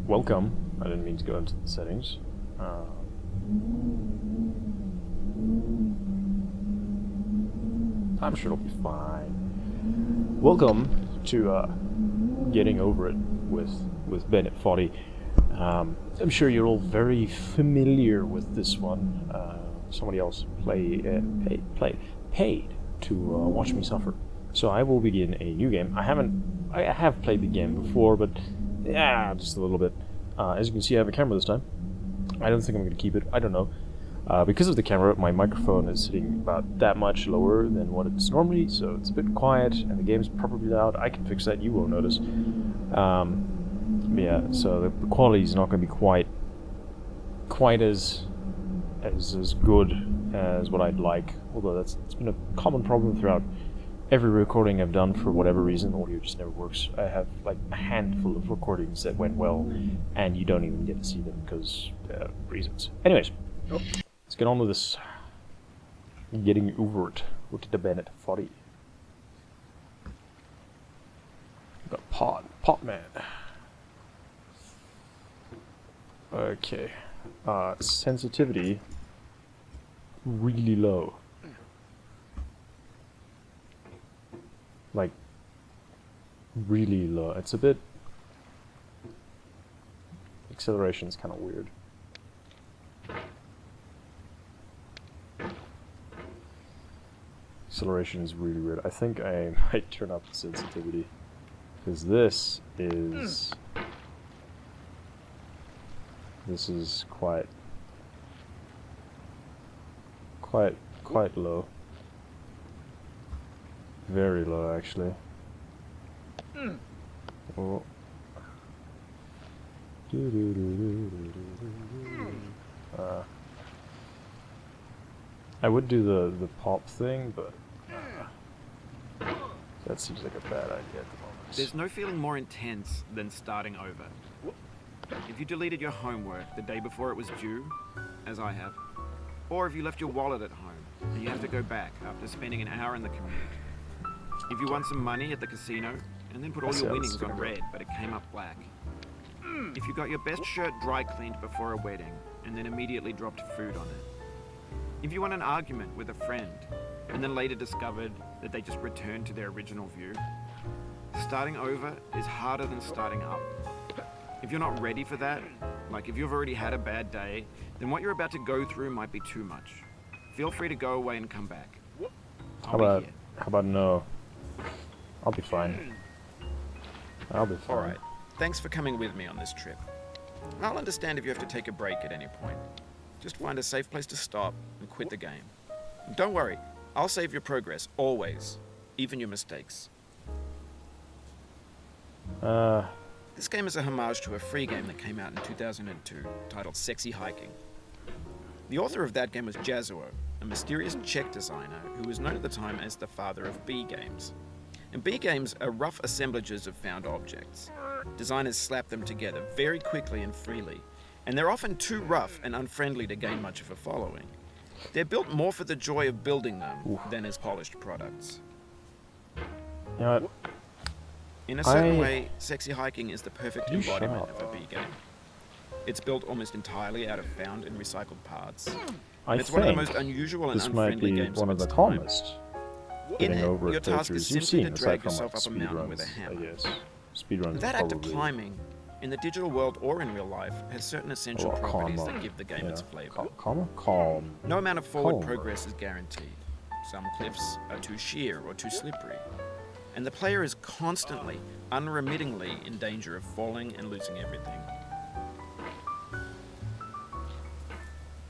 welcome. I didn't mean to go into the settings. I'm sure it'll be fine. Welcome to Getting Over It with Bennett Foddy. I'm sure you're all very familiar with this one. Somebody else paid to watch me suffer. So I will begin a new game. I have played the game before, but yeah, just a little bit. As you can see, I have a camera this time. I don't think I'm going to keep it. I don't know. Because of the camera, my microphone is sitting about that much lower than what it's normally, so it's a bit quiet, and the game's probably loud. I can fix that. You won't notice. Yeah, so the quality is not going to be quite as good as what I'd like. Although it's been a common problem throughout every recording I've done for whatever reason. Audio just never works. I have like a handful of recordings that went well, and you don't even get to see them because reasons. Anyways, let's get on with this. Getting Over It with the Bennett Foddy. The pot man. Okay. Sensitivity really low. Like really low. It's a bit. Acceleration's kind of weird. Acceleration is really weird. I think I might turn up the sensitivity because this is quite low. Very low, actually. Oh. I would do the pop thing, but that seems like a bad idea at the moment. There's no feeling more intense than starting over. If you deleted your homework the day before it was due, as I have, or if you left your wallet at home and you have to go back after spending an hour in the commute. If you won some money at the casino and then put all your winnings on red but it came up black. If you got your best shirt dry cleaned before a wedding and then immediately dropped food on it. If you won an argument with a friend and then later discovered that they just returned to their original view. Starting over is harder than starting up. If you're not ready for that, like if you've already had a bad day, then what you're about to go through might be too much. Feel free to go away and come back. How about no? I'll be fine. I'll be fine. Alright, thanks for coming with me on this trip. I'll understand if you have to take a break at any point. Just find a safe place to stop and quit the game. Don't worry, I'll save your progress, always. Even your mistakes. This game is a homage to a free game that came out in 2002, titled Sexy Hiking. The author of that game was Jazuo, a mysterious Czech designer who was known at the time as the father of B games. And B games are rough assemblages of found objects. Designers slap them together very quickly and freely, and they're often too rough and unfriendly to gain much of a following. They're built more for the joy of building them than as polished products. You know what? In a certain way, Sexy Hiking is the perfect embodiment of a B game. It's built almost entirely out of found and recycled parts. It's one of the most unusual and unfriendly games one of of the its time. calmest. In it, Over your task is you've simply seen, to drag aside from yourself up a mountain with a speedruns, hammer. I guess. Speedruns That act of probably climbing, in the digital world or in real life, has certain essential properties calm, that give the game its flavor. Calm. No amount of forward Calm. progress is guaranteed. Some cliffs are too sheer or too slippery. And the player is constantly, unremittingly in danger of falling and losing everything.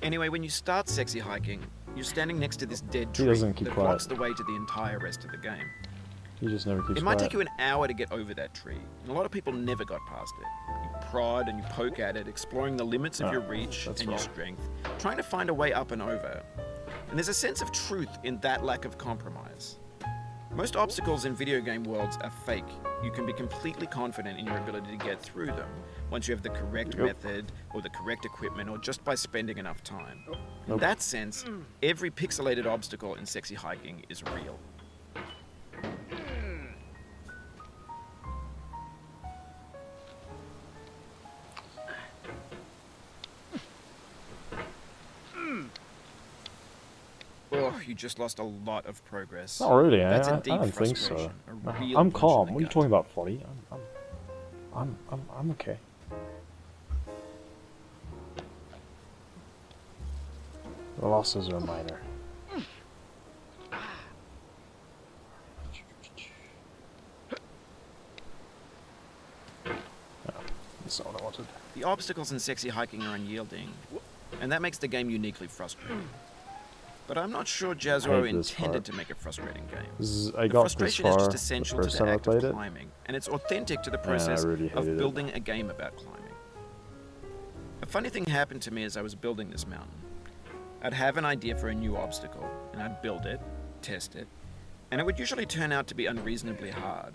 Anyway, when you start Sexy Hiking, you're standing next to this dead tree that blocks the way to the entire rest of the game. He just never keeps It might quiet. take you an hour to get over that tree, and a lot of people never got past it. You prod and you poke at it, exploring the limits of your reach and your strength, trying to find a way up and over. And there's a sense of truth in that lack of compromise. Most obstacles in video game worlds are fake. You can be completely confident in your ability to get through them once you have the correct method or the correct equipment or just by spending enough time. In that sense, every pixelated obstacle in Sexy Hiking is real. Oh, you just lost a lot of progress. Not really. That's a I deep don't think so. frustration. A real I'm punch in calm. the What are you gut. talking about, Flotty? I'm okay. The losses are minor. That's not what I wanted. The obstacles in sexy hiking are unyielding, and that makes the game uniquely frustrating. But I'm not sure Jazro hate this intended part. to make a frustrating game. I The got this frustration is far just the essential to first the time I act of played it, climbing, and it's authentic to the and I process really of hated building a game about climbing. A funny thing happened to me as I was building this mountain. I'd have an idea for a new obstacle, and I'd build it, test it, and it would usually turn out to be unreasonably hard.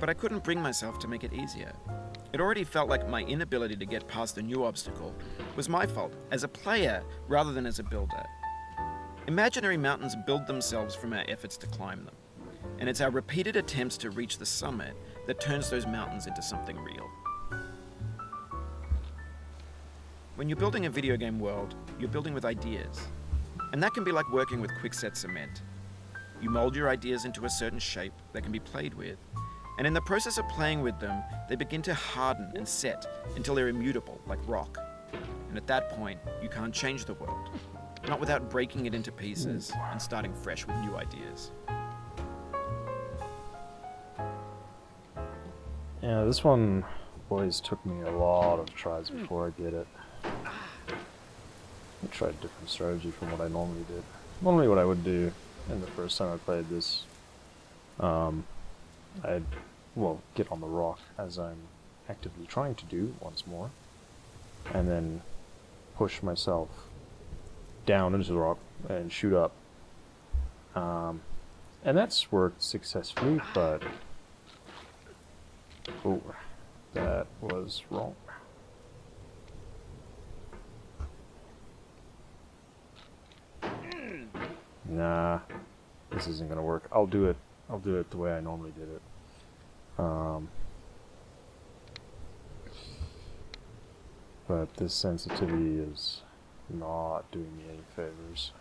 But I couldn't bring myself to make it easier. It already felt like my inability to get past a new obstacle was my fault as a player rather than as a builder. Imaginary mountains build themselves from our efforts to climb them, and it's our repeated attempts to reach the summit that turns those mountains into something real. When you're building a video game world, you're building with ideas, and that can be like working with quickset cement. You mold your ideas into a certain shape that can be played with, and in the process of playing with them, they begin to harden and set until they're immutable, like rock. And at that point, you can't change the world, not without breaking it into pieces and starting fresh with new ideas. Yeah, this one always took me a lot of tries before I did it. I tried a different strategy from what I normally did. Normally what I would do in the first time I played this, I'd, well, get on the rock as I'm actively trying to do once more, and then push myself down into the rock and shoot up. And that's worked successfully, but oh, that was wrong. Nah, this isn't gonna work. I'll do it the way I normally did it. But this sensitivity is not doing me any favors.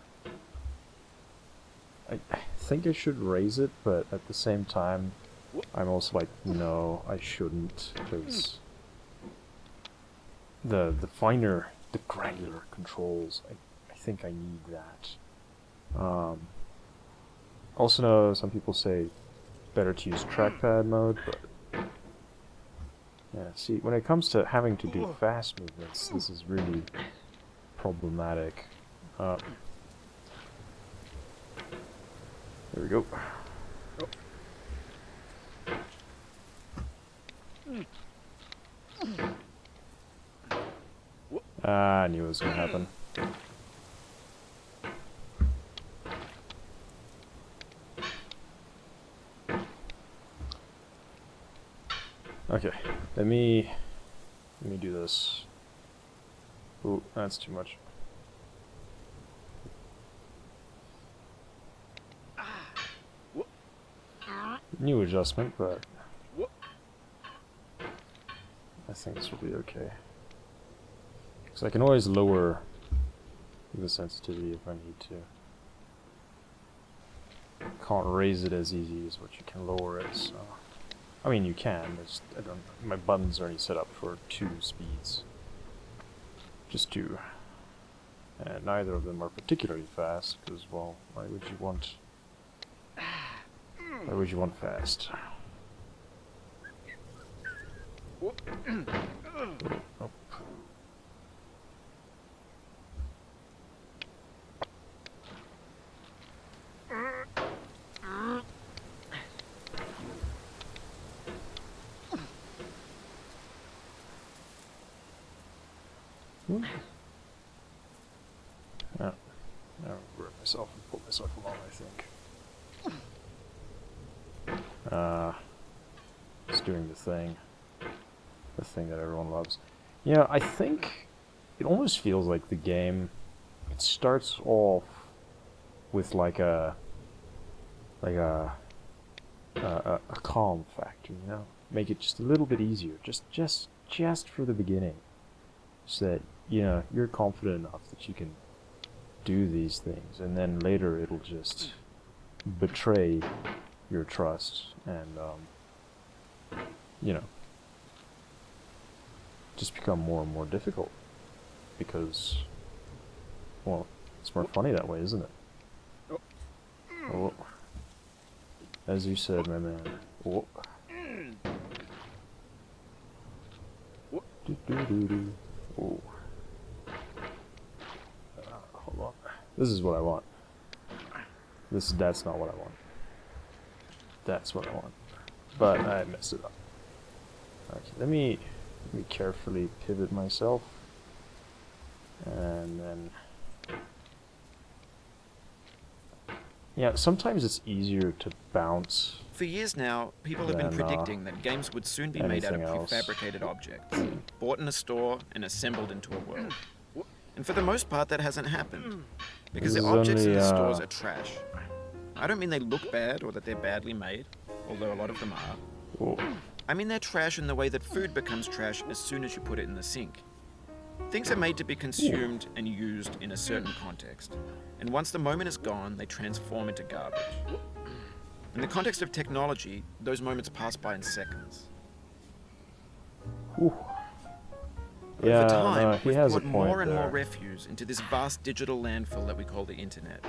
I think I should raise it, but at the same time, I'm also like, no, I shouldn't, because the finer, the granular controls, I think I need that. Also know some people say better to use trackpad mode, but yeah, see, when it comes to having to do fast movements, this is really problematic. There we go. I knew it was gonna happen. Okay, let me do this. Ooh, that's too much. New adjustment, but I think this will be okay. So I can always lower the sensitivity if I need to. Can't raise it as easy as what you can lower it, so... I mean, you can, my buttons are already set up for 2 speeds. Just 2. And neither of them are particularly fast, because, well, why would you want fast? Oh. Yeah, I'll grab myself and pull myself along, I think. It's doing the thing that everyone loves. Yeah, I think it almost feels like the game, it starts off with like a calm factor, you know? Make it just a little bit easier, just for the beginning, so that, you know, you're confident enough that you can do these things, and then later it'll just betray your trust and, you know, just become more and more difficult. Because, well, it's more funny that way, isn't it? Oh. As you said, my man. Oh. Do. Oh. Hold on. This is what I want. That's not what I want. That's what I want. But I messed it up. Okay, let me carefully pivot myself. And then... Yeah, sometimes it's easier to bounce. For years now, people have been predicting that games would soon be made out of prefabricated objects, bought in a store and assembled into a world. And for the most part, that hasn't happened. Because the objects in the stores are trash. I don't mean they look bad or that they're badly made, although a lot of them are. Oh. I mean they're trash in the way that food becomes trash as soon as you put it in the sink. Things are made to be consumed and used in a certain context. And once the moment is gone, they transform into garbage. In the context of technology, those moments pass by in seconds. Ooh. Yeah, Over time, he we've has put a point more and there. more refuse into this vast digital landfill that we call the internet.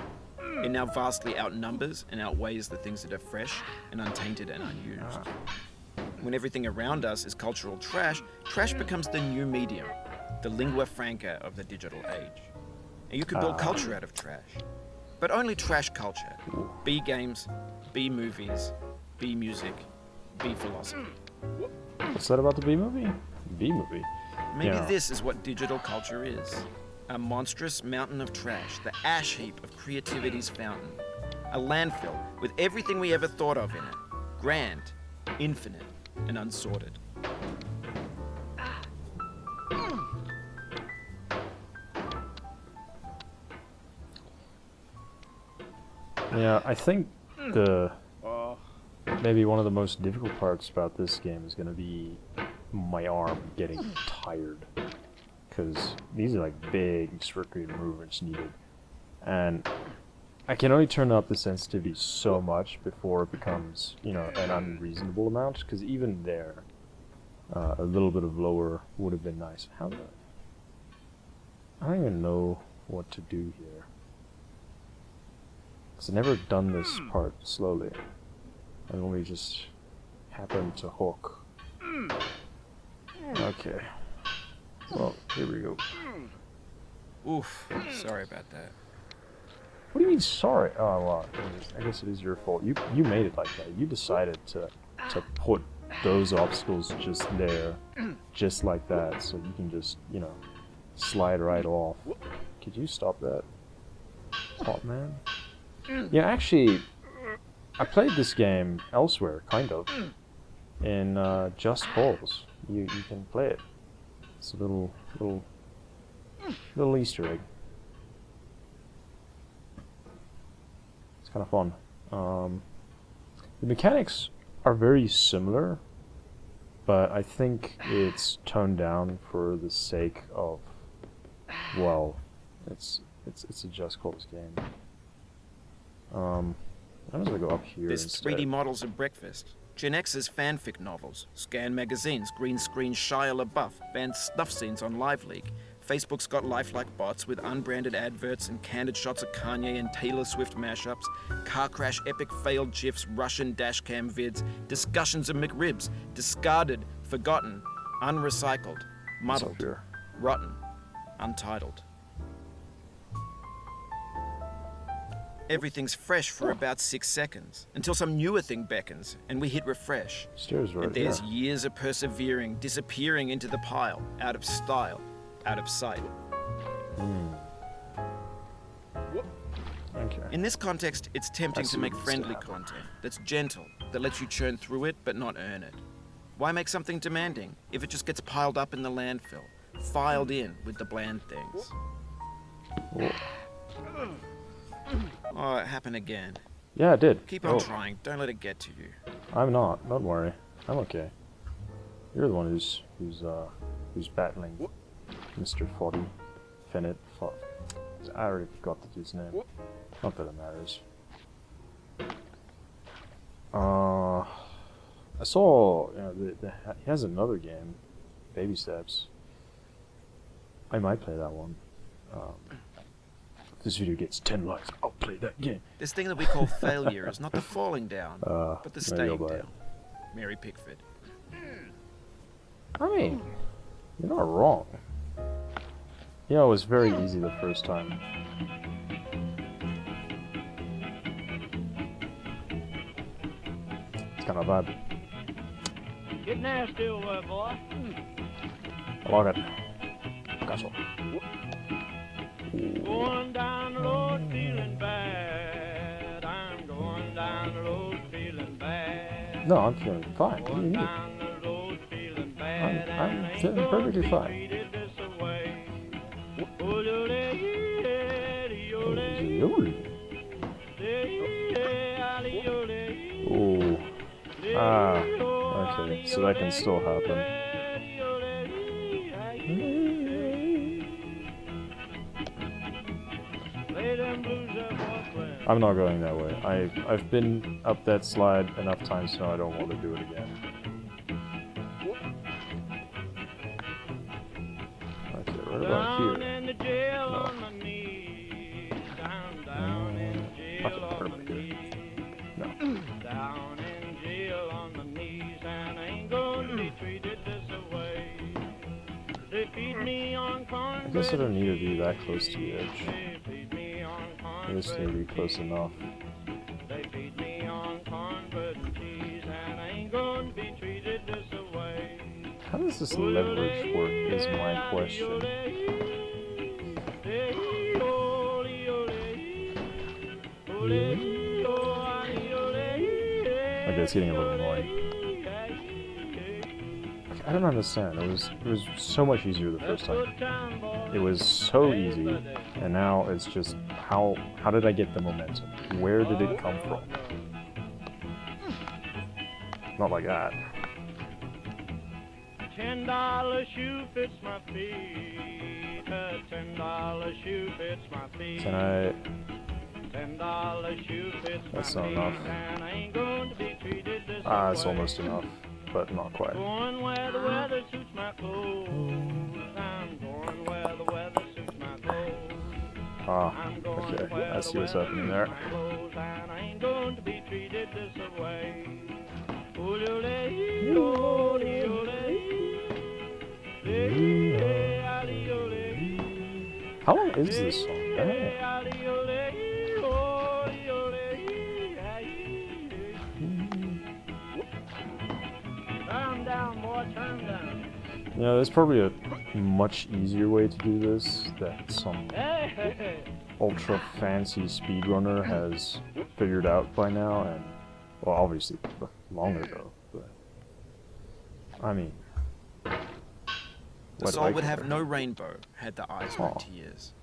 It now vastly outnumbers and outweighs the things that are fresh and untainted and unused. When everything around us is cultural trash, trash becomes the new medium, the lingua franca of the digital age. And you can build culture out of trash. But only trash culture. B games, B movies, B music, B philosophy. What's that about the B movie? B movie. Maybe Yeah. this is what digital culture is. A monstrous mountain of trash, the ash heap of creativity's fountain. A landfill with everything we ever thought of in it. Grand, infinite, and unsorted. Yeah, I think maybe one of the most difficult parts about this game is going to be my arm getting tired, because these are like big circuit movements needed, and I can only turn up the sensitivity so much before it becomes, you know, an unreasonable amount, because even there, a little bit of lower would have been nice. I don't even know what to do here. I've never done this part slowly. I only just happened to hook. Okay. Well, here we go. Oof, sorry about that. What do you mean sorry? Oh, well, I guess it is your fault. You made it like that. You decided to put those obstacles just there, just like that, so you can just, you know, slide right off. Could you stop that? Hot man? Yeah, actually, I played this game elsewhere, kind of, in Just Cause. You can play it. It's a little Easter egg. It's kind of fun. The mechanics are very similar, but I think it's toned down for the sake of, well, it's a Just Cause game. I'm just gonna go up here. There's instead. 3D models of breakfast. Gen X's fanfic novels, Scan magazines, green screen Shia LaBeouf, banned snuff scenes on LiveLeak. Facebook's got lifelike bots with unbranded adverts and candid shots of Kanye and Taylor Swift mashups, car crash epic failed GIFs, Russian dashcam vids, discussions of McRibs, discarded, forgotten, unrecycled, muddled, here? rotten, untitled. Everything's fresh for about 6 seconds, until some newer thing beckons, and we hit refresh. Stairs right And there's there. years of persevering, disappearing into the pile, out of style, out of sight. Okay. In this context, it's tempting I see to make what's friendly gonna happen. content that's gentle, that lets you churn through it but not earn it. Why make something demanding if it just gets piled up in the landfill, filed in with the bland things? Whoa. Oh, it happened again. Yeah, it did. Keep on trying, don't let it get to you. I'm not. Don't worry. I'm okay. You're the one who's battling Mr. Foddy. I already forgot the dude's name. Not that it matters. I saw, you know, he has another game, Baby Steps. I might play that one. If this video gets 10 likes, I'll play that game. This thing that we call failure is not the falling down, but the maybe I'll staying buy it. down. Mary Pickford. I mean, you're not wrong. You know, it was very easy the first time. It's kind of a vibe. Get nasty over there, boy. I love it. Castle. Going down the road feeling bad. I'm going down the road feeling bad. No, I'm feeling fine. What do you Going mean? down the road feeling bad. I'm feeling perfectly fine. Ooh. Ah. Okay, so that can still happen. I'm not going that way. I've been up that slide enough times now I don't want to do it again. Okay, right about here. No. Okay, perfect. No. Down in jail on my knees, and I ain't going to be treated this way. They feed me on corn. I guess I don't need to be that close to the edge. They feed me on corn. I just need to be close enough. They feed me on cornbread and cheese, and I ain't going to be treated this way. How does this leverage work is my question. Okay, it's getting a little annoying. I don't understand. It was so much easier the first time. It was so easy, and now it's just how did I get the momentum? Where did it come from? Not like that. $10 shoe fits my feet. A $10 shoe fits my feet. Can I? $10 shoe fits That's my not feet, enough. and I ain't going to be treated this Ah, it's way. almost enough, but not quite. Going where the weather suits my clothes. I'm going where the weather suits my clothes. Ah, I'm going okay. where I the see what's weather happening suits there. my clothes, and I ain't going to be treated this way. Ooh-le-le, ooh-le-le, How long is this song? Dang. Turn down, boy, turn down. You know, there's probably a much easier way to do this that some Hey. ultra fancy speedrunner has figured out by now, and well, obviously long ago. But I mean, The what do soul I would have care? no rainbow had the eyes no Aw. tears.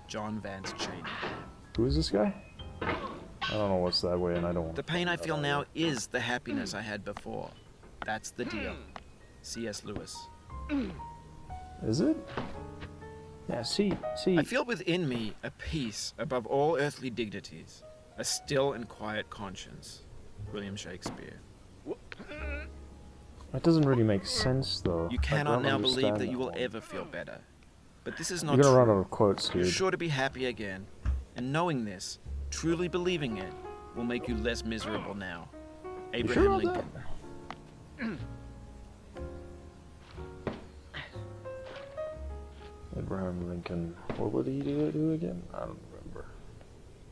John Vance Cheney. Who is this guy? I don't know what's that way, and I don't want The to pain I find feel out now either. is the happiness I had before. That's the deal. C.S. Lewis. Is it? Yeah. See. I feel within me a peace above all earthly dignities, a still and quiet conscience. William Shakespeare. That doesn't really make sense, though. You I cannot don't now believe understand that you will one. ever feel better. But this is not You're gonna true. run out of quotes, You're dude. sure to be happy again, and knowing this, truly believing it, will make you less miserable now. You Abraham sure about Lincoln. Abraham Lincoln. What would he do again? I don't remember.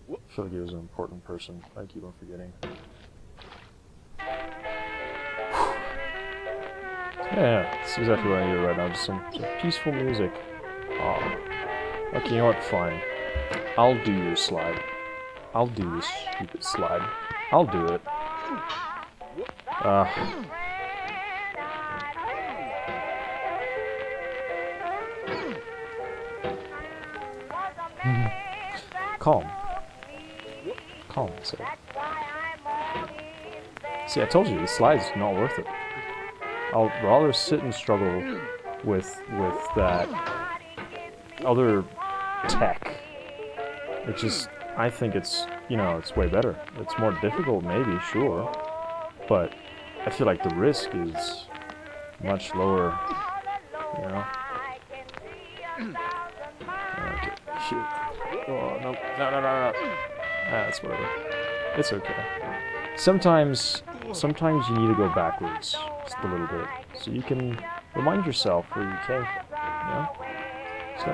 I feel like he was an important person. I keep on forgetting. Yeah, that's exactly what I need right now. Just some peaceful music. Aw. Okay, you know what? Fine. I'll do your slide. I'll do this stupid slide. I'll do it. Calm. Calm, sir. See, I told you, the slide's not worth it. I'll rather sit and struggle with that other tech It just, I think it's, you know, it's way better. It's more difficult, maybe, sure, but I feel like the risk is much lower, you know? Okay, shit. Oh, no, no, no, no, no. That's whatever. It's okay. Sometimes you need to go backwards just a little bit, so you can remind yourself where you came from, you know? So,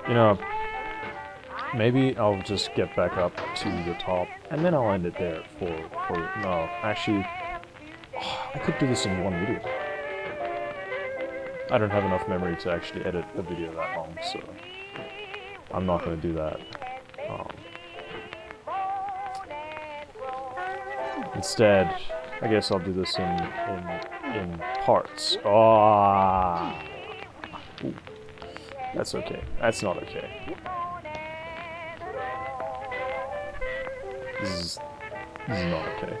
you know, maybe I'll just get back up to the top, and then I'll end it there no, actually, I could do this in one video. I don't have enough memory to actually edit a video that long, so I'm not going to do that. Instead, I guess I'll do this in parts. Oh, ooh. That's okay. That's not okay. This is not okay.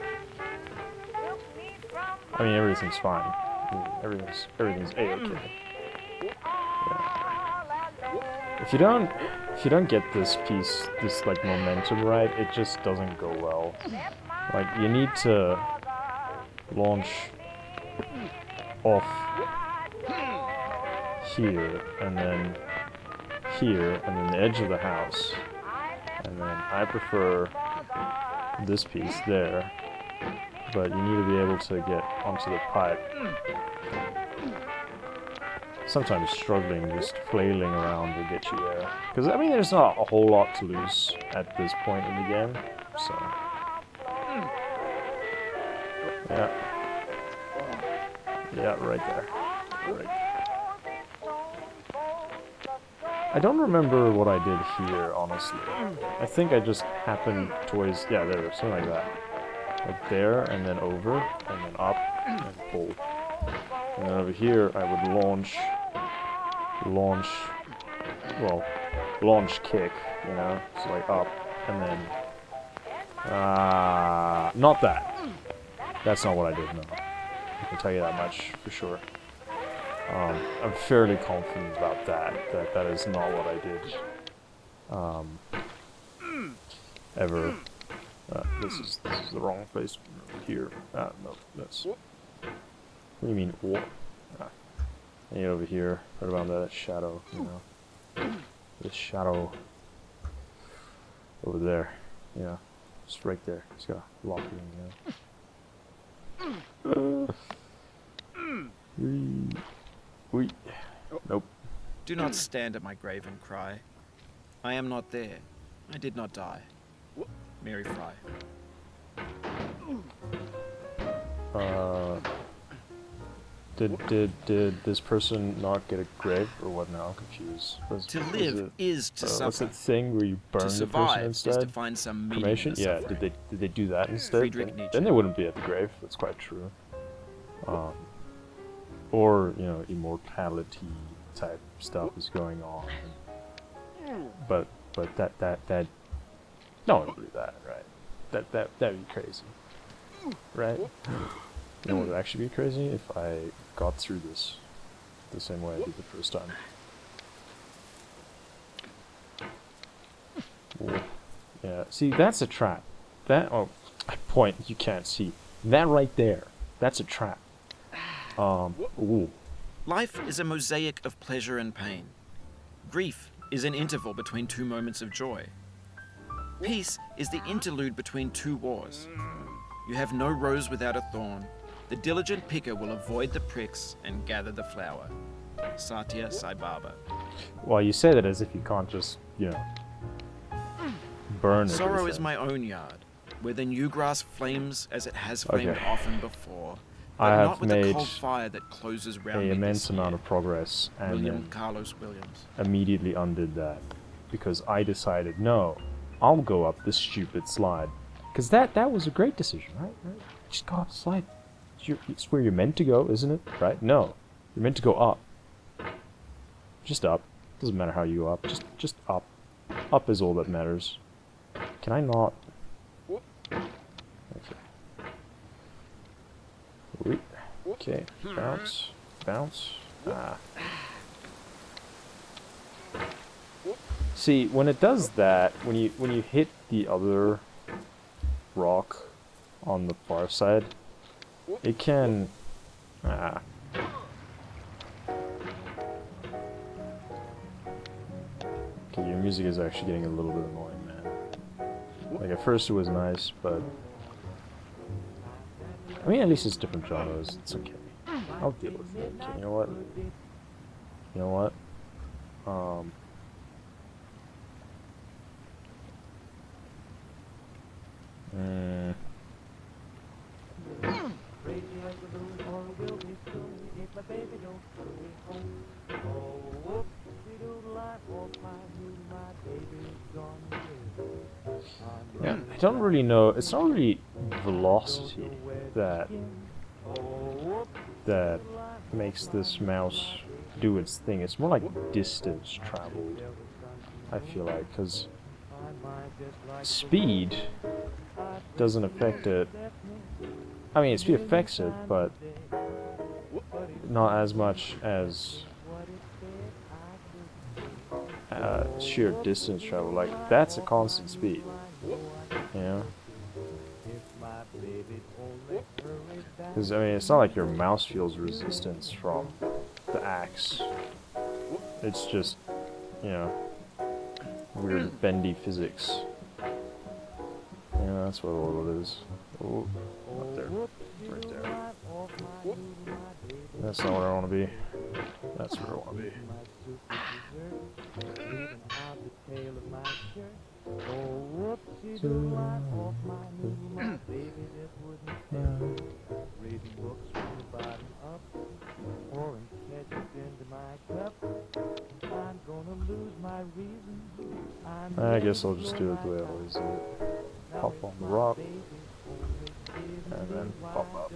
I mean, everything's fine. I mean, everything's a-okay. Yeah. If you don't get this piece, this like momentum right, it just doesn't go well. Like, you need to launch off here, and then here, and then the edge of the house. And then I prefer this piece there, but you need to be able to get onto the pipe. Sometimes struggling, just flailing around will get you there. Because, I mean, there's not a whole lot to lose at this point in the game, so... Yeah. Yeah, right there. Right. I don't remember what I did here, honestly. I think I just happened towards... Yeah, there, something like that. Like there, and then over, and then up, and pull. And then over here, I would launch, kick, you know? So like up, and then... not that. That's not what I did, no. I can tell you that much, for sure. I'm fairly confident about that is not what I did. Ever. This is the wrong place. Here. No, that's... What do you mean, or? I need over here, right around that shadow, you know. This shadow over there, yeah. Just right there. Just gotta lock it in, yeah. Wait. Nope. Do not stand at my grave and cry. I am not there. I did not die. Mary Fry. Did this person not get a grave, or what now? I'm confused. To live is to suffer. What's that thing where you burn to the survive person instead? is to find some meaning Cremation? in the Yeah, suffering. did they do that instead? Then they wouldn't be at the grave, that's quite true. Or, you know, immortality type stuff is going on. But that no one would do that, right? That'd be crazy. Right? You know what would actually be crazy? If I got through this the same way I did the first time. Ooh. Yeah, see, that's a trap. I point, you can't see. That right there, that's a trap. Ooh. Life is a mosaic of pleasure and pain. Grief is an interval between two moments of joy. Peace is the interlude between two wars. You have no rose without a thorn. The diligent picker will avoid the pricks and gather the flower. Satya Sai Baba. Well, you say that as if you can't just, you know, burn Sorrow everything. is my own yard, where the new grass flames as it has flamed often before, but I have not with the made cold fire that closes round an me immense this amount year. of progress, and William then Carlos Williams. immediately undid that because I decided, no, I'll go up this stupid slide, because that was a great decision, right? Just go up the slide. It's where you're meant to go, isn't it? Right? No, you're meant to go up. Just up. Doesn't matter how you go up. Just up. Up is all that matters. Can I not? Okay. Wait. Okay. Bounce. Bounce. Ah. See, when it does that, when you hit the other rock on the far side, it can... Ah. Okay, your music is actually getting a little bit annoying, man. Like, at first it was nice, but... I mean, at least it's different genres. It's okay. I'll deal with it. Okay, you know what? You know what? Yeah, I don't really know. It's not really velocity that makes this mouse do its thing. It's more like distance traveled, I feel like, because speed doesn't affect it. I mean, speed affects it, but not as much as sheer distance travel. Like, that's a constant speed, you know? Because, I mean, it's not like your mouse feels resistance from the axe. It's just, you know, weird bendy physics. Yeah, that's what all it is. Oh, up there. Right there. That's not where I want to be. That's where I want to be. I guess I'll just do it the way I always do it. Pop on the rock, and then pop up,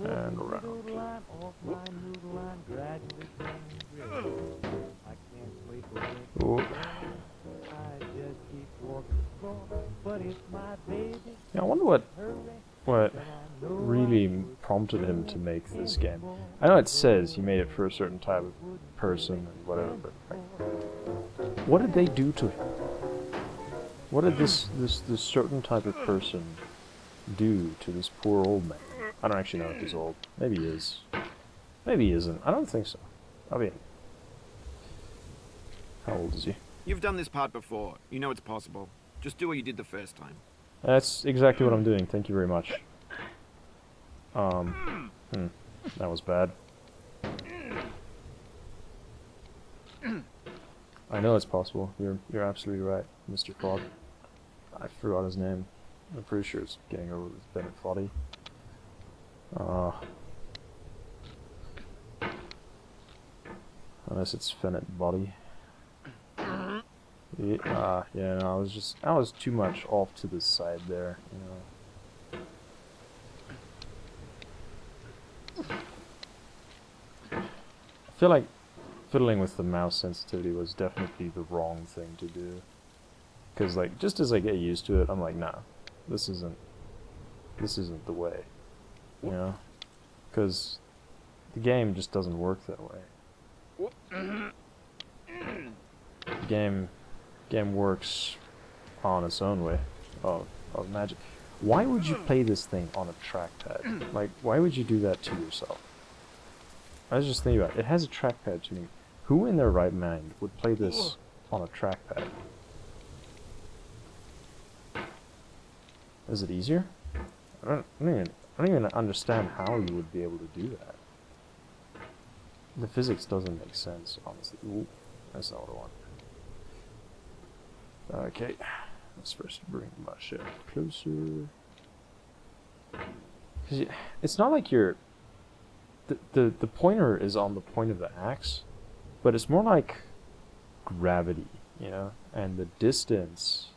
and around. Ooh. Yeah, I wonder what really prompted him to make this game. I know it says he made it for a certain type of person and whatever, but like, what did they do to him? What did this certain type of person do to this poor old man? I don't actually know if he's old. Maybe he is. Maybe he isn't. I don't think so. I mean, how old is he? You've done this part before. You know it's possible. Just do what you did the first time. That's exactly what I'm doing. Thank you very much. That was bad. I know it's possible. You're absolutely right, Mr. Frog. I forgot his name. I'm pretty sure it's getting over with Bennett Foddy. Unless it's Fennett Body. Yeah, no, I was too much off to the side there, you know. I feel like fiddling with the mouse sensitivity was definitely the wrong thing to do. Because, like, just as I get used to it, I'm like, nah, this isn't the way, you know? Because the game just doesn't work that way. The game works on its own way of magic. Why would you play this thing on a trackpad? Like, why would you do that to yourself? I was just thinking about it. It has a trackpad tuning. Who in their right mind would play this on a trackpad? Is it easier? I don't even understand how you would be able to do that. The physics doesn't make sense, honestly. Ooh, that's not what I want. Okay, let's first bring my ship closer. Cause it's not like you're... The pointer is on the point of the axe, but it's more like gravity, you know? And the distance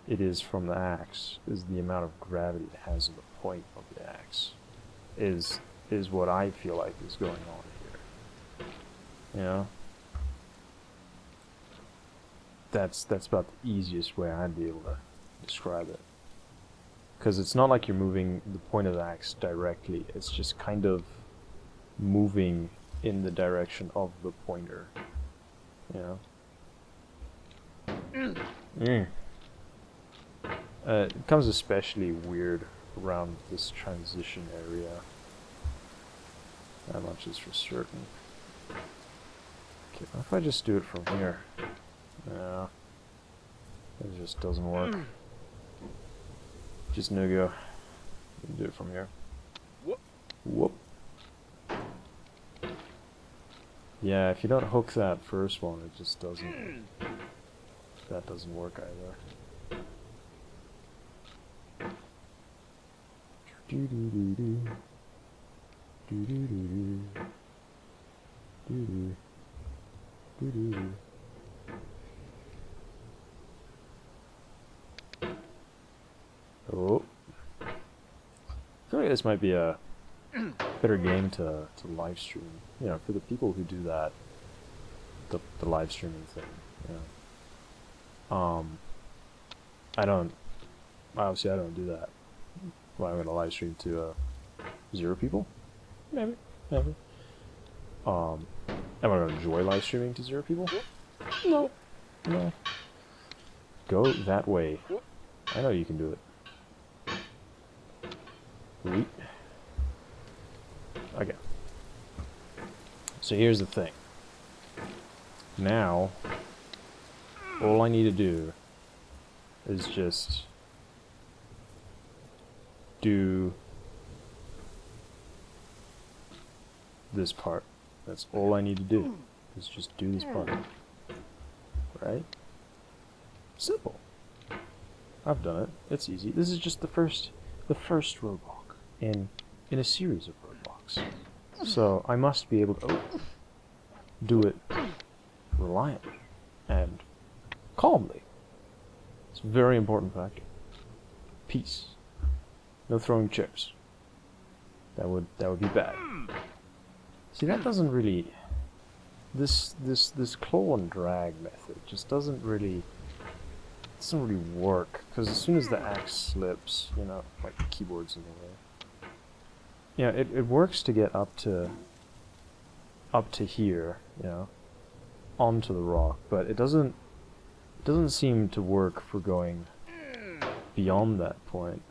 it is from the axe is the amount of gravity it has on the point of the axe. Is what I feel like is going on here. You know? That's about the easiest way I'd be able to describe it. Because it's not like you're moving the point of the axe directly, it's just kind of moving in the direction of the pointer. You know. Mm. It becomes especially weird around this transition area. That much is for certain. Okay, what if I just do it from here? No. It just doesn't work. Just no go. Do it from here. Whoop. Yeah, if you don't hook that first one, it just doesn't. That doesn't work either. Do do do do. Do do do do. Do do. Do do do. Oh. I feel like this might be a better game to live stream. You know, for the people who do that, the live streaming thing. You know. Obviously I don't do that. Well, I'm gonna live stream to 0 people? Maybe. Am I gonna enjoy live streaming to 0 people? No. Go that way. I know you can do it. Wait. Okay. So here's the thing. Now, all I need to do is just do this part. That's all I need to do. Is just do this part. Right? Simple. I've done it. It's easy. This is just the first roadblock in a series of roadblocks. So I must be able to do it reliably and calmly. It's a very important factor. Peace. No throwing chairs. That would be bad. See, that doesn't really. This claw and drag method just doesn't really work, because as soon as the axe slips, you know, like the keyboard's in the way. Yeah, it works to get up to here, you know, onto the rock, but it doesn't seem to work for going beyond that point.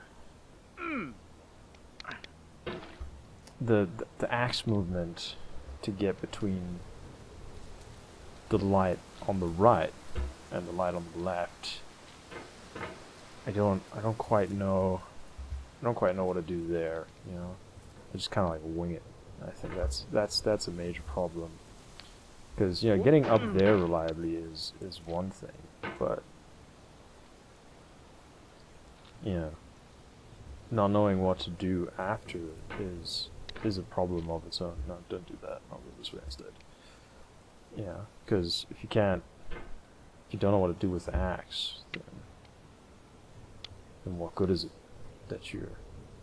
The axe movement to get between the light on the right and the light on the left, I don't quite know what to do there, you know. I just kind of like wing it. I think that's a major problem, because you know, getting up there reliably is one thing, but you know, not knowing what to do after is a problem of its own. No, don't do that. I'll go this way instead. Yeah, because if you don't know what to do with the axe, then what good is it that you're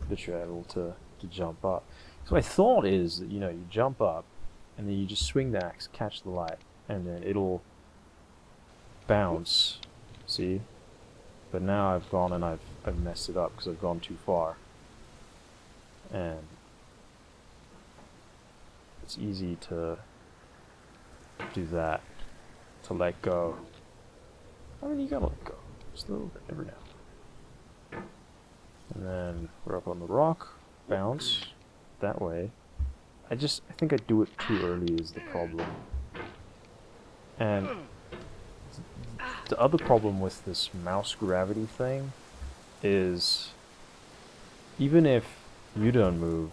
able to jump up? So my thought is that, you know, you jump up and then you just swing the axe, catch the light, and then it'll bounce. See? But now I've gone and I've messed it up because I've gone too far. And it's easy to do that, to let go. I mean, you gotta let go. Just a little bit every now. And then we're up on the rock, bounce that way. I think I do it too early is the problem. And the other problem with this mouse gravity thing is, even if you don't move,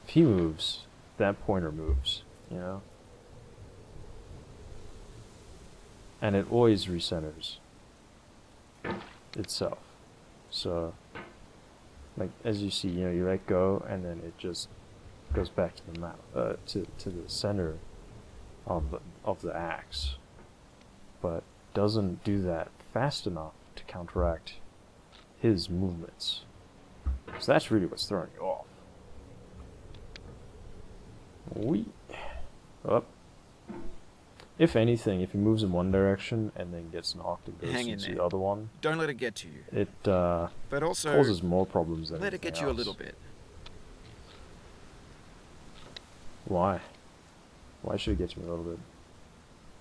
if he moves, that pointer moves, you know? And it always recenters itself. So, like, as you see, you know, you let go and then it just goes back to the map, to the center of the axe, but doesn't do that fast enough to counteract his movements. So that's really what's throwing you off. Up. If anything, if he moves in one direction and then gets knocked and goes into the other one, don't let it get to you. It but also causes more problems than let it get you else. a little bit. Why? Why should it get you a little bit?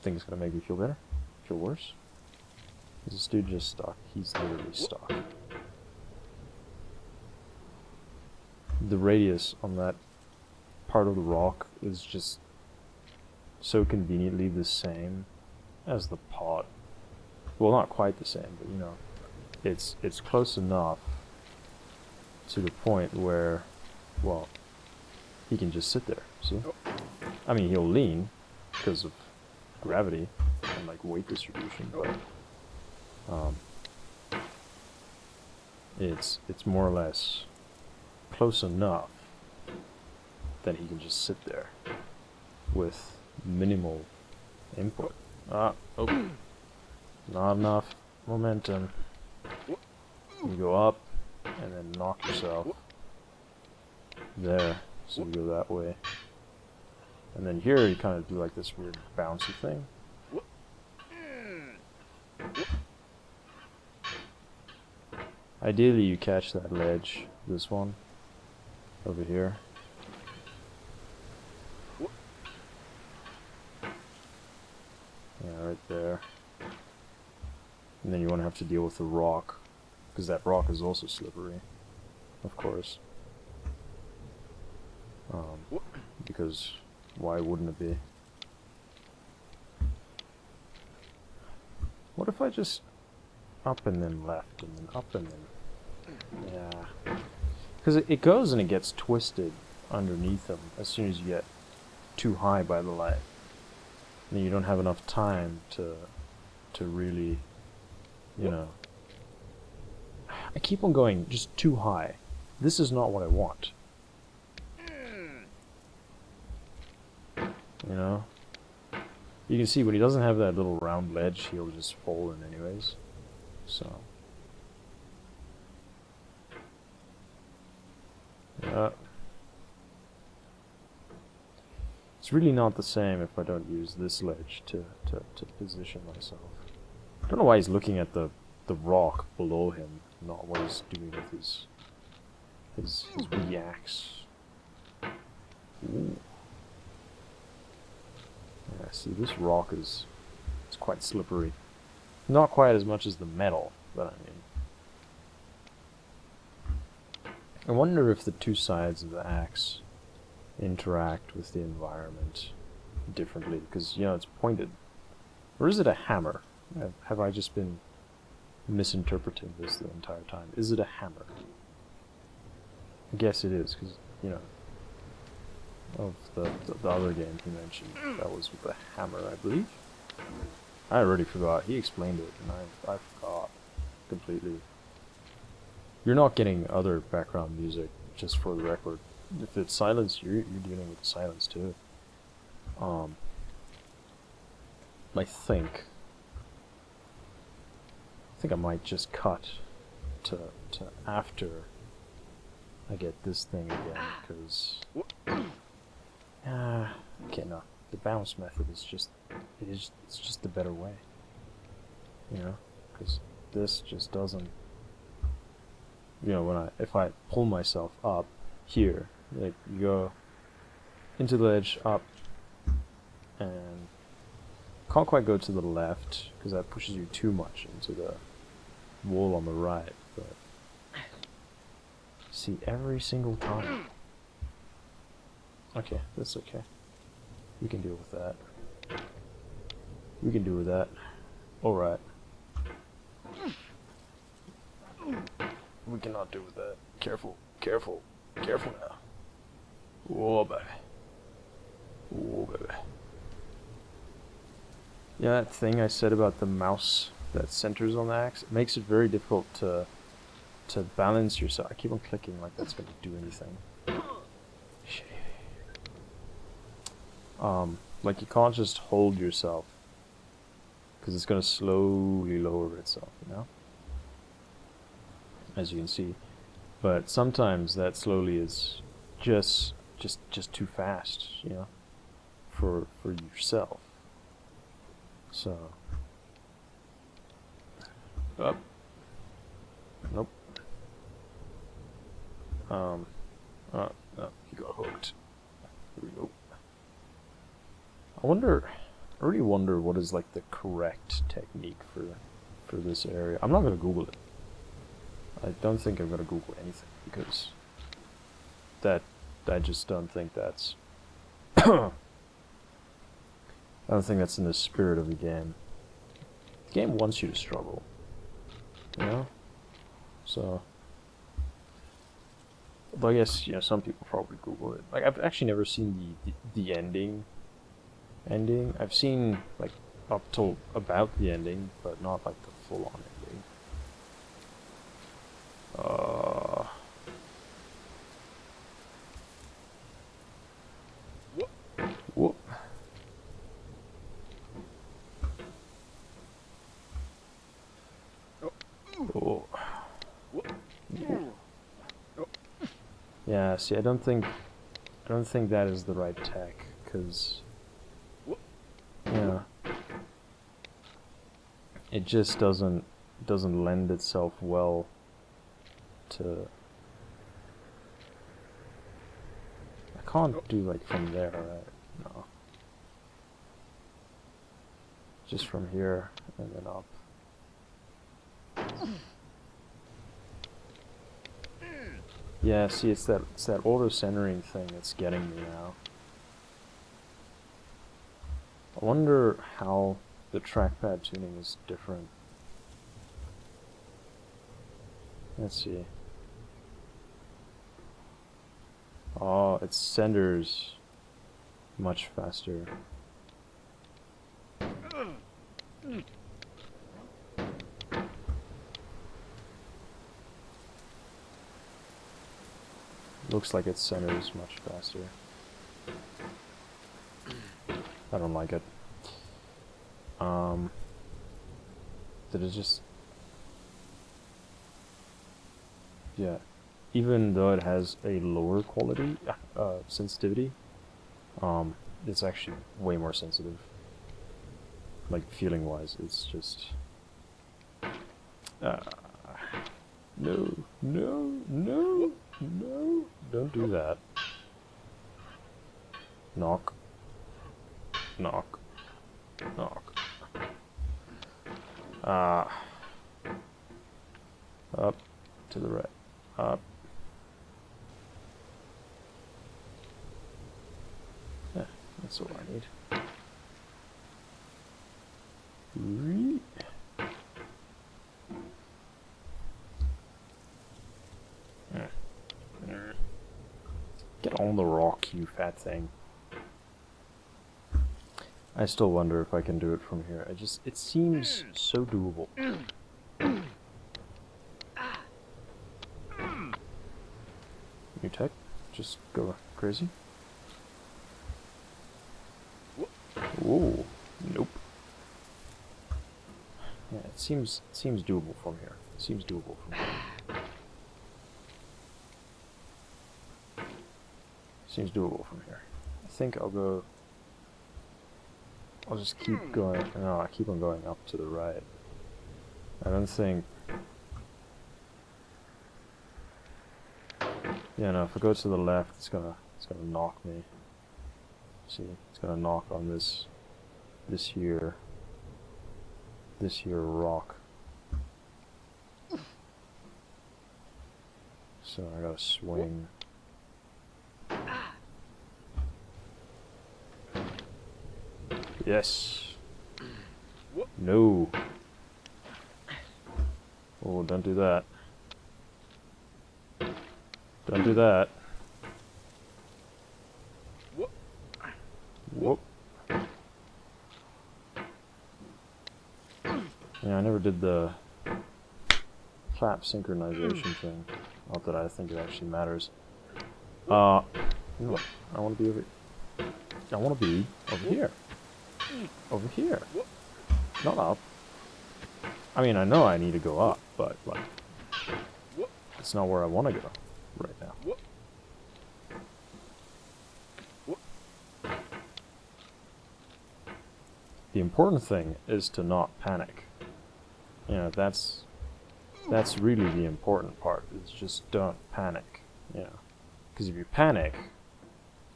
think it's gonna make me feel better? Feel worse? Is this dude just stuck? He's literally stuck. The radius on that part of the rock is just so conveniently the same as the pot. Well, not quite the same, but you know, it's close enough to the point where, well, he can just sit there, see? I mean, he'll lean because of gravity and like weight distribution, but it's more or less close enough that he can just sit there with minimal input. Oh, not enough momentum. You go up and then knock yourself there, so you go that way. And then here you kind of do like this weird bouncy thing. Ideally you catch that ledge, this one, over here. Yeah, right there. And then you won't have to deal with the rock, because that rock is also slippery, of course. Because why wouldn't it be? What if I just up and then left and then up and then... Yeah. Because it goes and it gets twisted underneath them as soon as you get too high by the light. And then you don't have enough time to really, you know... I keep on going just too high. This is not what I want. You know? You can see when he doesn't have that little round ledge, he'll just fall in anyways. So... yeah. It's really not the same if I don't use this ledge to position myself. I don't know why he's looking at the rock below him, not what he's doing with his reacts. Ooh. Yeah, see, this rock is quite slippery. Not quite as much as the metal, but I mean... I wonder if the two sides of the axe interact with the environment differently, because, you know, it's pointed. Or is it a hammer? Have I just been misinterpreting this the entire time? Is it a hammer? I guess it is, because, you know, of the other game he mentioned, that was with a hammer, I believe. I already forgot. He explained it, and I forgot completely. You're not getting other background music, just for the record. If it's silence, you're dealing with silence too. I think I might just cut to after I get this thing again, because okay, no, the bounce method is just it's just the better way, you know, because this just doesn't, you know, if I pull myself up here, like you go into the ledge, up, and can't quite go to the left because that pushes you too much into the wall on the right, but see, every single time. Okay, that's okay. We can deal with that. We can deal with that. Alright. We cannot deal with that. Careful, careful, careful now. Whoa, baby. Whoa, baby. Yeah, that thing I said about the mouse that centers on the axe, it makes it very difficult to balance yourself. I keep on clicking like that's going to do anything. Like you can't just hold yourself, because it's going to slowly lower itself, you know? As you can see. But sometimes that slowly is just too fast, you know, for yourself. So, up. Nope. No, you got hooked. Here we go. I wonder I really wonder what is like the correct technique for this area. I'm not gonna Google it. I don't think I'm gonna Google anything because I just don't think that's I don't think that's in the spirit of the game. The game wants you to struggle, you know? So, but I guess, you know, some people probably Google it. Like, I've actually never seen the ending. I've seen, like, up till about the ending, but not, like, the full-on ending. Whoop. Oh. Yeah, see, I don't think that is the right tech, because, yeah, it just doesn't lend itself well to. I can't do like from there, right? No. Just from here and then up. Yeah, see, it's that auto-centering thing that's getting me now. I wonder how the trackpad tuning is different. Let's see. Oh, it centers much faster. Looks like it centers much faster. I don't like it. Did it just... Yeah. Even though it has a lower quality sensitivity, it's actually way more sensitive. Like, feeling-wise, it's just... No, no, no, no, don't do that. Knock. Knock. Knock. Up. To the right. Up. Yeah, that's all I need. Get on the rock, you fat thing. I still wonder if I can do it from here. It seems so doable. New tech, just go crazy. Whoa, nope. Yeah, it seems doable from here. It seems doable from here. Seems doable from here. I think I'll go... I'll just keep going... No, I keep on going up to the right. I don't think... Yeah, no, if I go to the left, it's gonna knock me. See, it's gonna knock on this here rock. So I gotta swing. Yes. No. Oh, don't do that. Don't do that. Whoop. Yeah, I never did the clap synchronization thing. Not that I think it actually matters. No, I want to be over. I want to be over here. Over here. Not up. I mean, I know I need to go up, but like, it's not where I want to go right now. The important thing is to not panic. You know, that's really the important part, is just don't panic, you know. Because if you panic,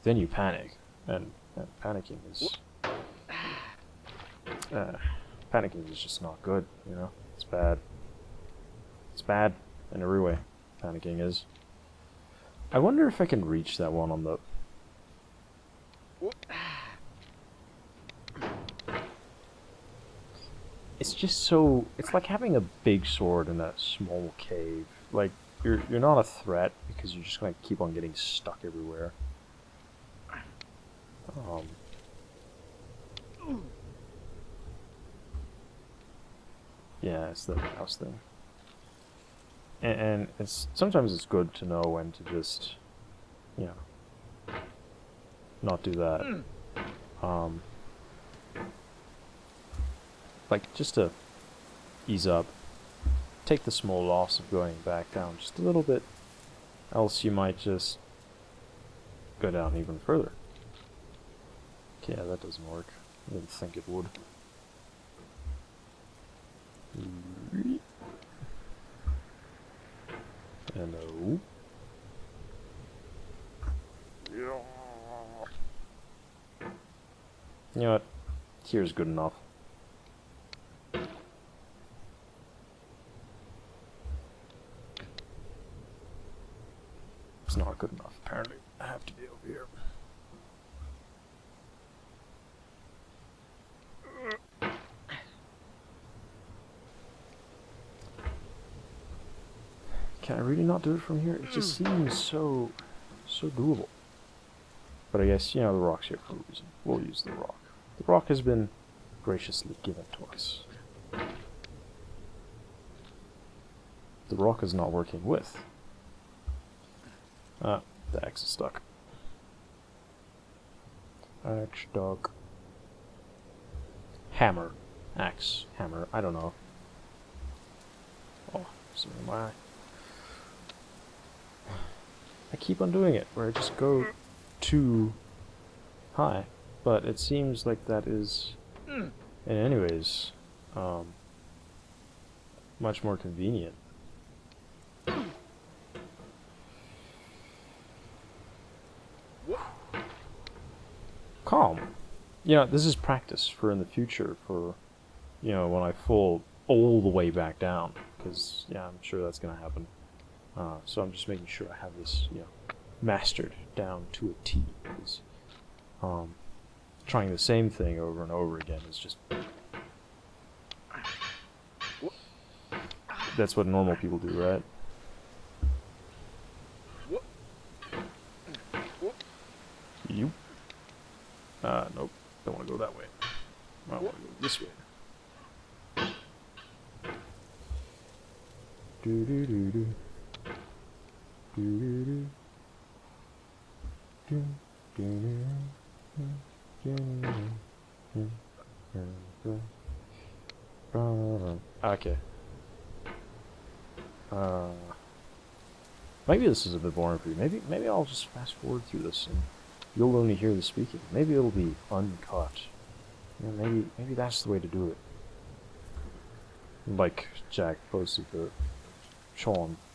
then you panic, and panicking is Panicking is just not good, you know? It's bad. It's bad in every way. Panicking is. I wonder if I can reach that one on the... It's just so... It's like having a big sword in a small cave. Like, you're not a threat because you're just gonna keep on getting stuck everywhere. Yeah, it's the house thing. And it's sometimes it's good to know when to just, you know, not do that. Like, just to ease up. Take the small loss of going back down just a little bit, else you might just go down even further. Okay, yeah, that doesn't work. I didn't think it would. Hello. You know what? Here's good enough. It's not good enough, apparently. I have to be over here. Can I really not do it from here? It just seems so doable. But I guess, you know, the rock's here for a reason. We'll use the rock. The rock has been graciously given to us. The rock is not working with. Ah, the axe is stuck. Axe stuck. Hammer. Axe. Hammer. I don't know. Oh, something in my eye. I keep on doing it, where I just go too high. But it seems like that is, in any ways, much more convenient. Calm. You know, this is practice for in the future, for, you know, when I fall all the way back down. Because, yeah, I'm sure that's going to happen. So I'm just making sure I have this, you know, mastered down to a T. Because, trying the same thing over and over again is just... That's what normal people do, right? You? Nope. Don't want to go that way. I want to go this way. Do-do-do-do. Do-do-do. Okay. Maybe this is a bit boring for you. Maybe I'll just fast forward through this and you'll only hear the speaking. Maybe it'll be uncut. You know, maybe that's the way to do it. Like Jack posted the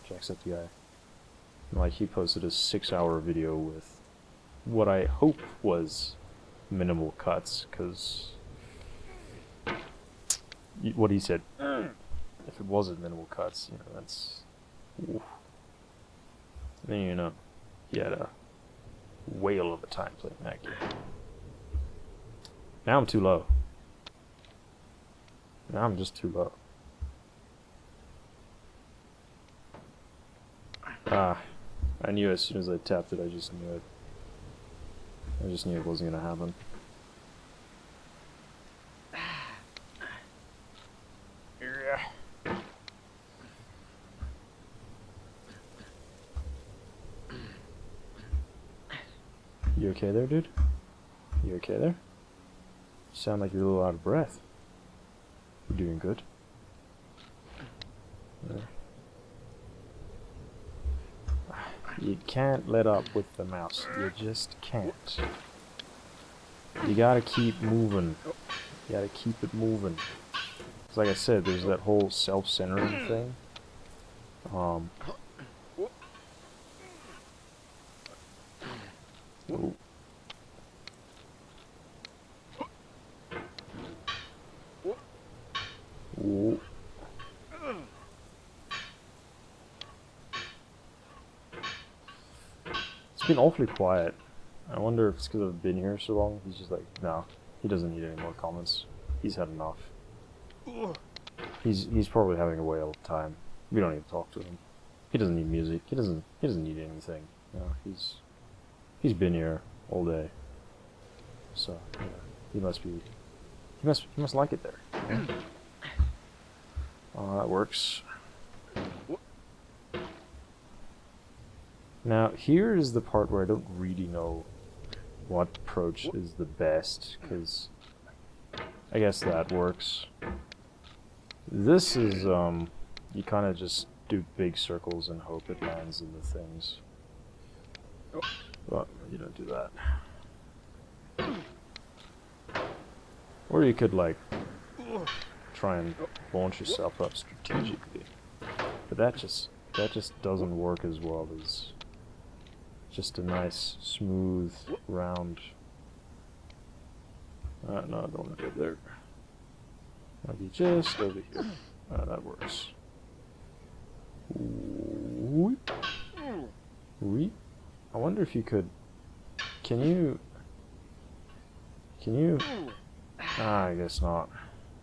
Jack's that guy. Like he posted a 6-hour video with what I hope was minimal cuts, because what he said, if it wasn't minimal cuts, you know, that's... Oof. Then, you know, he had a whale of a time playing that game. Now I'm too low. Now I'm just too low. I knew as soon as I tapped it, I just knew it. I just knew it wasn't gonna happen. You okay there, dude? You okay there? You sound like you're a little out of breath. You're doing good. There. You can't let up with the mouse. You just can't. You gotta keep moving. You gotta keep it moving. 'Cause like I said, there's that whole self-centering thing. Ooh. It's been awfully quiet. I wonder if it's because I've been here so long. He's just like, no, he doesn't need any more comments. He's had enough. He's probably having a whale of time. We don't need to talk to him. He doesn't need music. He doesn't need anything. You know, he's been here all day. So yeah, he must like it there. Yeah. That works. Now here is the part where I don't really know what approach is the best, because I guess that works. This is you kind of just do big circles and hope it lands in the things. Well, you don't do that. Or you could like try and launch yourself up strategically, but that just doesn't work as well as just a nice smooth round. No, I don't want to go there. I'll be just over here. That works. Whoop. Whoop. I wonder if you could. Can you? I guess not.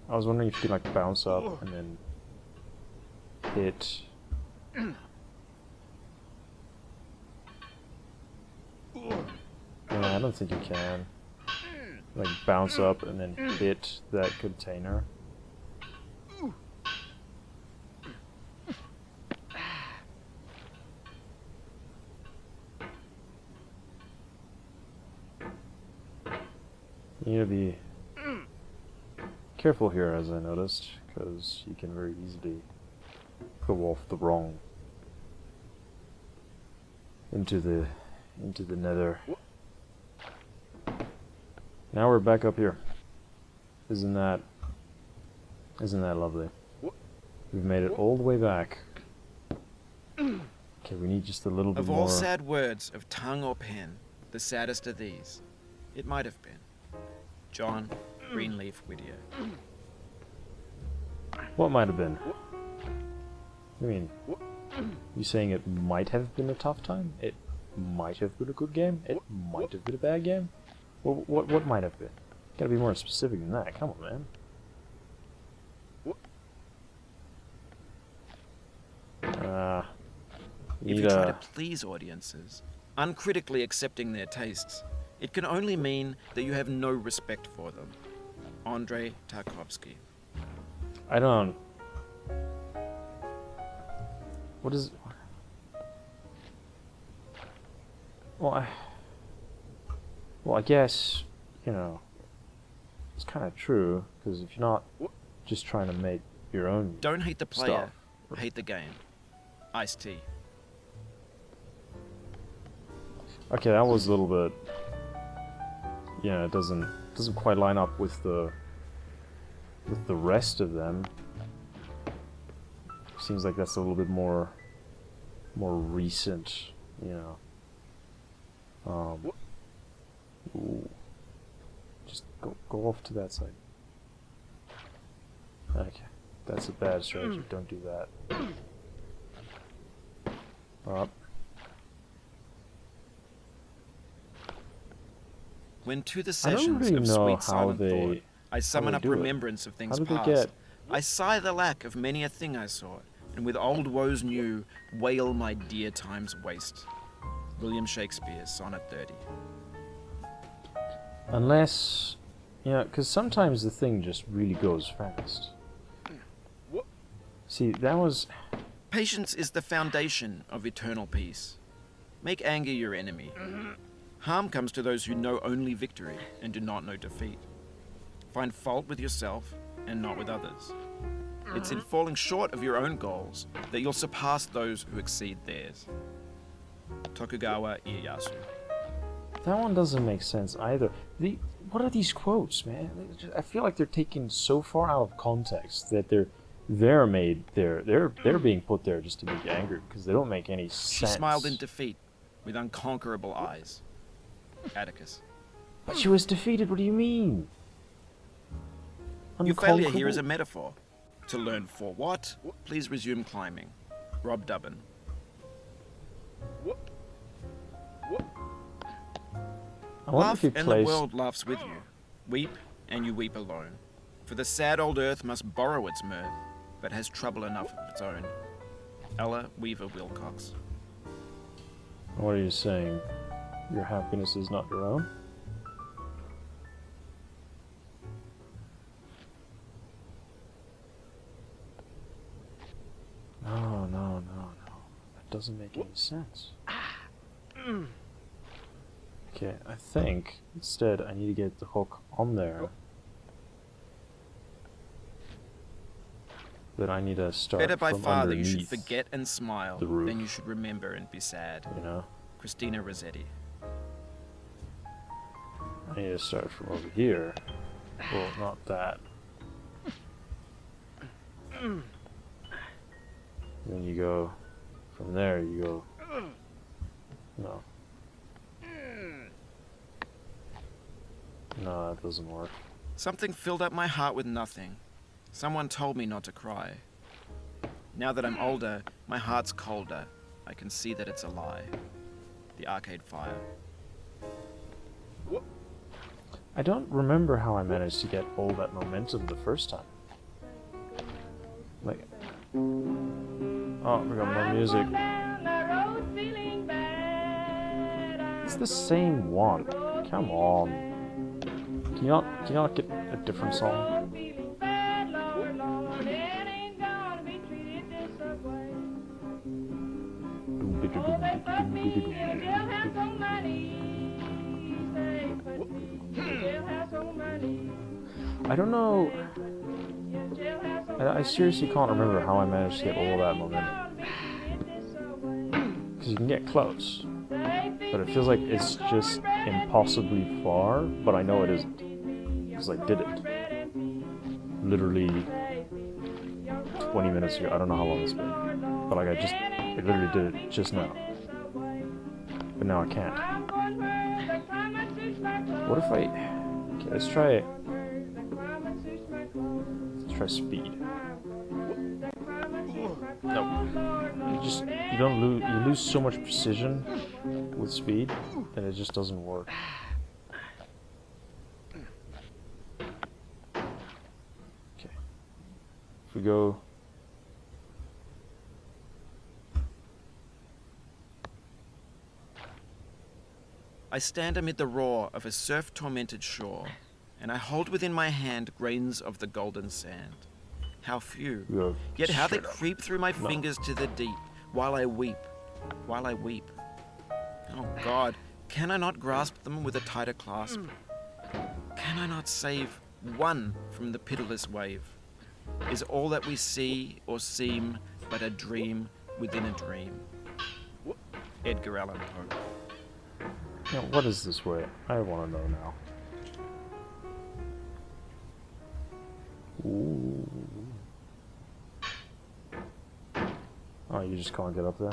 I was wondering if you could like bounce up and then hit. Yeah, I don't think you can. Like bounce up and then hit that container. You need to be careful here, as I noticed, because you can very easily go off the wrong into the nether. Now we're back up here. Isn't that lovely? We've made it all the way back. Okay, we need just a little bit Of more. all sad words of tongue or pen, the saddest are these. It might have been. John Greenleaf Whittier. What might have been? I mean, you saying it might have been a tough time? It might have been a good game? It might have been a bad game? What might have been? Gotta be more specific than that. Come on, man. If you try to please audiences, uncritically accepting their tastes, it can only mean that you have no respect for them. Andrei Tarkovsky. I don't. What is? Well, I guess, you know, it's kind of true, because if you're not just trying to make your own Don't hate the player, stuff. hate the game. Ice-T. Okay, that was a little bit. Yeah, it doesn't quite line up with the rest of them. Seems like that's a little bit more recent, you know. Ooh. Just go off to that side. Okay, that's a bad strategy. Don't do that. Up. When to the I don't sessions really of know sweet how silent they thought, I summon up do it. remembrance of things How do they past. get? I sigh the lack of many a thing I sought, and with old woes new, wail my dear time's waste. William Shakespeare, Sonnet 30. Unless, you know, because sometimes the thing just really goes fast. See, that was. Patience is the foundation of eternal peace. Make anger your enemy. Harm comes to those who know only victory and do not know defeat. Find fault with yourself and not with others. It's in falling short of your own goals that you'll surpass those who exceed theirs. Tokugawa Ieyasu. That one doesn't make sense either. What are these quotes, man? I feel like they're taken so far out of context that they're made there. They're being put there just to make you angry because they don't make any sense. She smiled in defeat with unconquerable eyes. Atticus. But she was defeated. What do you mean? Your failure here is a metaphor. To learn for what, please resume climbing. Rob Dubbin. I wonder Laugh if he and the plays. world laughs with you. Weep and you weep alone. For the sad old earth must borrow its mirth, but has trouble enough of its own. Ella Weaver Wilcox. What are you saying? Your happiness is not your own? No, no, no, no. That doesn't make any sense. Okay, I think instead I need to get the hook on there. Then I need to start Better by from far that you underneath, should forget and smile the roof. than you should remember and be sad. you know? Christina Rossetti. I need to start from over here. Well, not that. Then you go from there, you go. No. No, that doesn't work. Something filled up my heart with nothing. Someone told me not to cry. Now that I'm older, my heart's colder. I can see that it's a lie. The Arcade Fire. I don't remember how I managed to get all that momentum the first time. Like, oh, we got more music. It's the same one. Come on. Can you not get a different song? I don't know. I seriously can't remember how I managed to get all that momentum. Because you can get close, but it feels like it's just impossibly far, but I know it isn't. Because I did it. Literally 20 minutes ago. I don't know how long it's been. But like I literally did it just now. But now I can't. What if I... Okay, let's try speed. No. You lose so much precision with speed that it just doesn't work. Okay. If we go... I stand amid the roar of a surf-tormented shore, and I hold within my hand grains of the golden sand. How few, yet how they creep through my fingers to the deep, while I weep. Oh God, can I not grasp them with a tighter clasp? Can I not save one from the pitiless wave? Is all that we see or seem but a dream within a dream? Edgar Allan Poe. Now, what is this way? I want to know now. Ooh. Oh, you just can't get up there?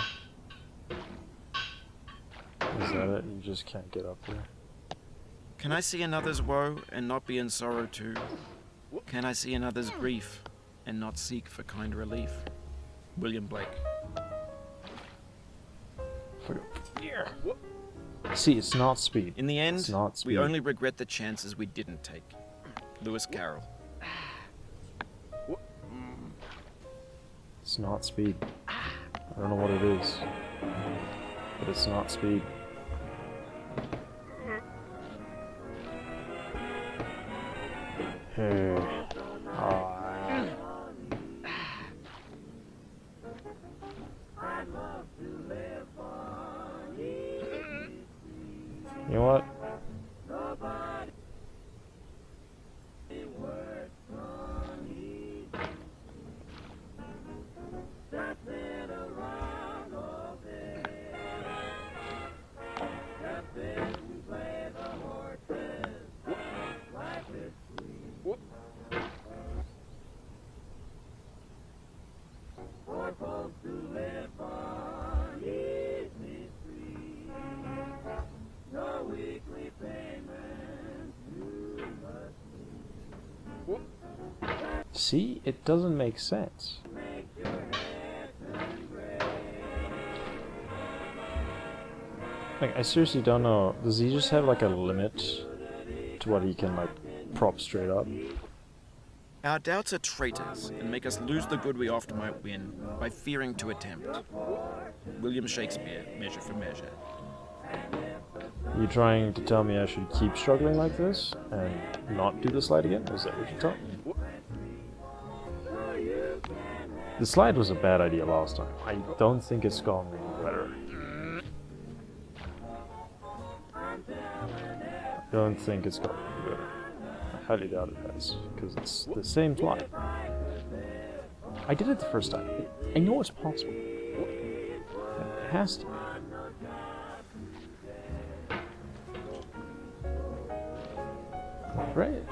Is that it? You just can't get up there? Can I see another's woe and not be in sorrow too? Can I see another's grief and not seek for kind relief? William Blake. Here. See, it's not speed. In the end, It's not speed. we only regret the chances we didn't take. Lewis Carroll. It's not speed. I don't know what it is, but it's not speed. Hey. You know what? See, it doesn't make sense. Like, I seriously don't know. Does he just have like a limit to what he can like prop straight up? Our doubts are traitors and make us lose the good we oft might win by fearing to attempt. William Shakespeare, Measure for Measure. You trying to tell me I should keep struggling like this and not do the slide again? Is that what you're telling me? The slide was a bad idea last time. I don't think it's gone any better. I don't think it's gone any better. I highly doubt it has, because it's the same slide. I did it the first time. I know it's possible. It has to be. Right.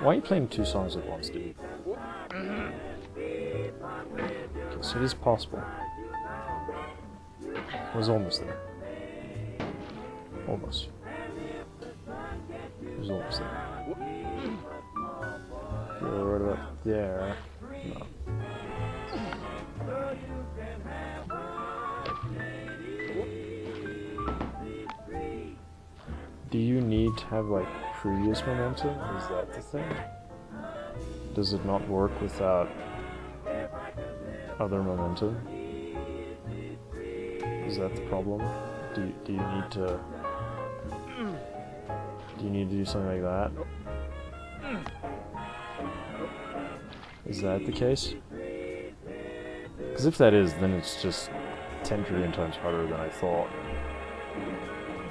Why are you playing two songs at once, dude? Okay, so it is possible. I was almost there. Almost. It was almost there. You're right about there. No. Do you need to have like previous momentum? Is that the thing? Does it not work without other momentum? Is that the problem? Do you need to do something like that? Is that the case? Because if that is, then it's just 10 trillion times harder than I thought.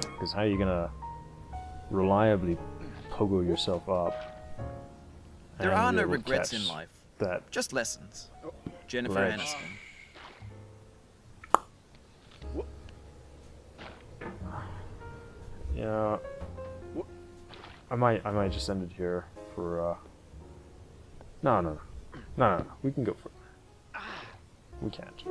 Because how are you gonna reliably pogo yourself up? There are no regrets in life. That just lessons. Jennifer ledge. Aniston. Yeah, I might just end it here for. No. We can go for it. We can't.